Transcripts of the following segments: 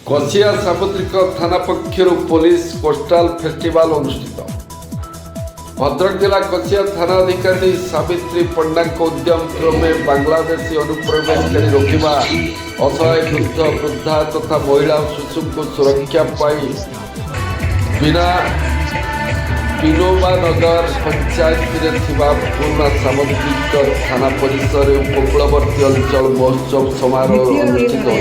कसिया सामुद्रिक थाना पक्षर police coastal festival अनुष्ठित। Bhadrak जिला कसिया थाना अधिकारी सावित्री पंडा उद्यम क्रमे बांग्लादेशी अनुप्रवेशकारी रोकवा असहाय वृद्ध वृद्धा तथा महिला और शिशु को सुरक्षा पाई बिना विनोबानगर पंचायत पूर्णा सामुद्रिक थाना परिसर उपकूलवर्ती अंचल महोत्सव समारोह अनुष्ठित हो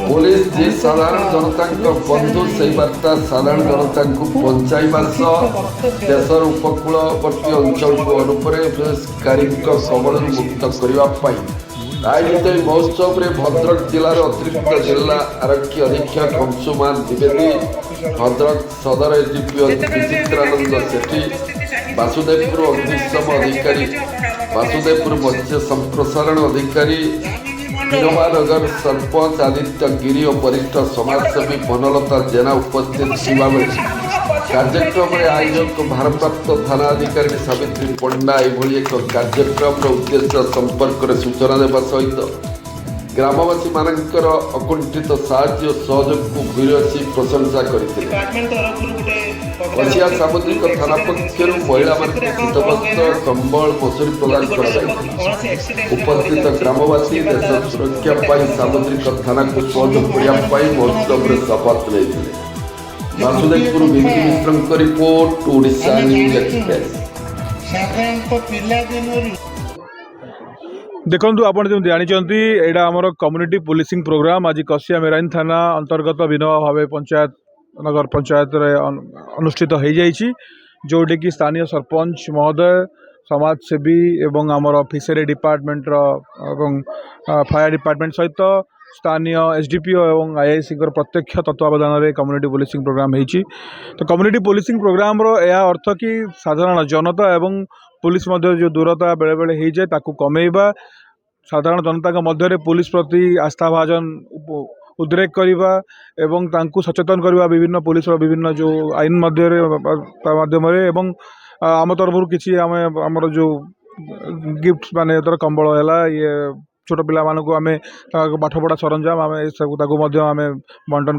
पुलिस जी साधारण जनता बंधु से वार्ता साधारण जनता को पहुंचाइबा देशर उपकूलवर्ती अंचल को अनुप्रवेशकारी कबल मुक्त करने आयोजित महोत्सव में भद्रक जिलार अतिरिक्त जिला आरक्षी अधीक्षक अंशुमान द्विवेदी, भद्रक सदर एसडीपीओ विचित्रानंद सेठी, वासुदेवपुर अग्निशम अधिकारी, वासुदेवपुर मत्स्य संप्रसारण अधिकारी, विनोबानगर सरपंच आदित्य गिरी और वरिष्ठ समाजसेवी बनलता जेना उपस्थित थिबा बेले कार्यक्रम में आयोजक भारप्राप्त थाना अधिकारी सावित्री पंडा यह एक कार्यक्रम उद्देश्य संपर्क में सूचना देवा सहित ग्रामवासी मानकर अकुंठित साहाय्य सहयोग को भूयसी प्रशंसा करते। कसिया सामुद्रिक थाना पक्षर महिला शीतवस्त्र कंबल मसूरी प्रदान कर उपस्थित ग्रामवासी देश सुरक्षा सामुद्रिक थाना को सहयोग करने महोत्सव में शपथ लेते। वासुदेवपुर विकी मिश्र रिपोर्ट ओडिशा न्यूज एक्सप्रेस। देखु आप जानते यहाँ आमर कम्युनिटी पुलिसिंग प्रोग्राम आज कसिया मेराइन थाना अंतर्गत विनोबा भावे पंचायत नगर पंचायत अनुष्ठित हो जाइए जोटी कि स्थानीय सरपंच महोदय समाजसेवी एवं आमर फिशरी डिपार्टमेंट फायर डिपार्टमेंट सहित स्थानीय एसडीपीओ एवं आईआईसी प्रत्यक्ष तत्वावधान में कम्युनिटी पुलिसिंग प्रोग्राम होती। तो कम्युनिटी पुलिसिंग प्रोग्राम यह अर्थ कि साधारण जनता एवं पुलिस मध्य जो दूरता बेले बेले हो जाए ताकू कमेवा साधारण जनता मध्य पुलिस प्रति आस्थाभाजन उद्रेक करवा एवं तांकू सचेतन करवा विभिन्न पुलिस विभिन्न जो आईन माध्यम एवं आम तरफ किसी आमर जो गिफ्ट माने कंबल है ये छोट पिला मानक आम पाठपढ़ा सरंजाम आम सब आम बंटन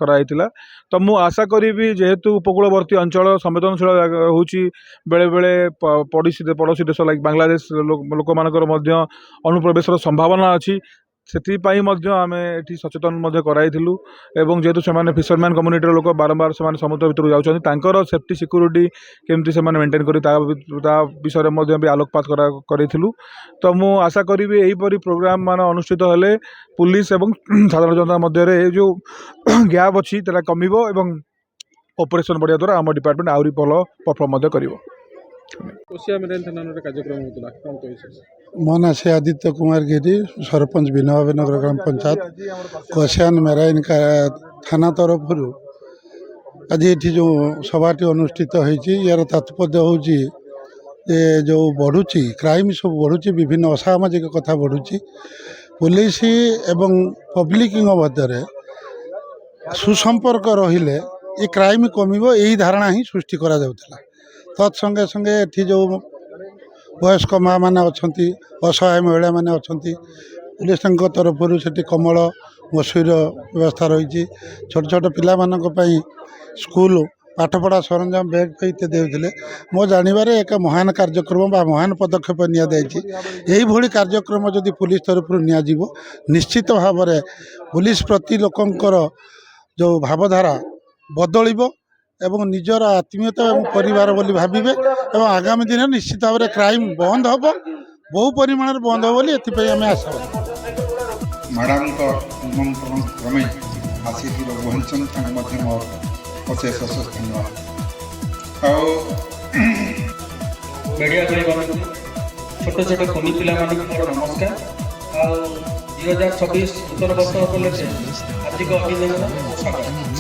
कराइला। तो मु आशा करी जेहेतु उपकूलवर्ती अंचल संवेदनशील होची बेले बेले पड़ोसी देश लाइक बांग्लादेश लोक मानकर अनुप्रवेशर संभावना अच्छी से आम ये सचेतन कराइलु एवं जेहेतु से फिशरमैन कम्युनिटी लोक बारंबार से समुद्र भितर जाऊँच सेफ्टी सिक्यूरीटी केमती से मेंटेन कर विषय में भी आलोकपात करूँ। तो मु आशा करी यहीपरी प्रोग्राम मान अनुष्ठित हेले पुलिस एवं साधारण जनता मध्य जो गैप अच्छी कमिब एवं ऑपरेशन बढ़िया द्वारा आम डिपार्टमेंट आहरी भल परफॉर्म कर। मो ना से आदित्य कुमार गिरी सरपंच विनोबा नगर ग्राम पंचायत कसियान मेराइन थाना तरफ आज ये जो सभाटी अनुष्ठित होती यार तात्पर्य हूँ जो बढ़ुची क्राइम सब बढ़ुची विभिन्न असामाजिक कथा बढ़ुची पुलिस एवं पब्लिक मध्य सुसंपर्क रहिले ये क्राइम कमिब यही धारणा ही सृष्टि करा जाउथला। तत्संगे संगे एठी जो वयस्क माँ मैंने अच्छा असहाय महिला मैंने अच्छा पुलिस तरफ से कमल मसूर व्यवस्था रही छोट छोट पिला स्कूल पाठपढ़ा सरंजाम बैग पे इत्यादि होते मो जानवर एक महान कार्यक्रम बा महान पदक्षेप यही भली कार्यक्रम जदि पुलिस तरफ निश्चित भाव में पुलिस प्रति लोकंकर जो भावधारा बदलिब एवं निजर आत्मीयता एवं परिवार बोली भाविबे एवं आगामी दिन निश्चित भाव में क्राइम बंद हम बहु परिमाण बंद हो बोली एथि आम आशा मैडम निमंत्रण क्रमे आसिक पहुँचन मोर अशेष अशेष धन्यवाद। मीडिया छोट छोट कुनी पिला मोर नमस्कार। 2026 नूतन वर्ष उपलक्षे हार्दिक अभिनंदन।